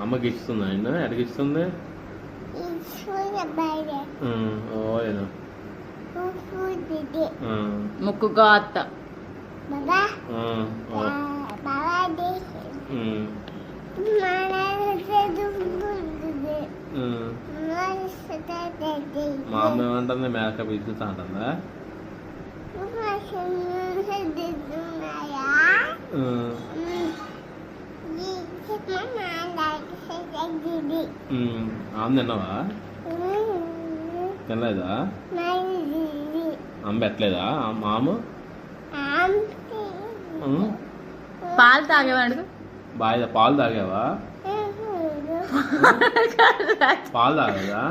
అమ్మకి ఇస్తుంది ఆయన ఎక్కడికి ఇస్తుంది ఓయన ముక్కుగా అత్త మా అమ్మ ఏమంటుంది మేకప్ ఇస్తుందా అంటుందా ఆమె తిన్నావా తినలేదా అమ్మ పెట్టలేదా మాము పాలు తాగేవాడు బాగా పాలు తాగావా పాలు తాగదా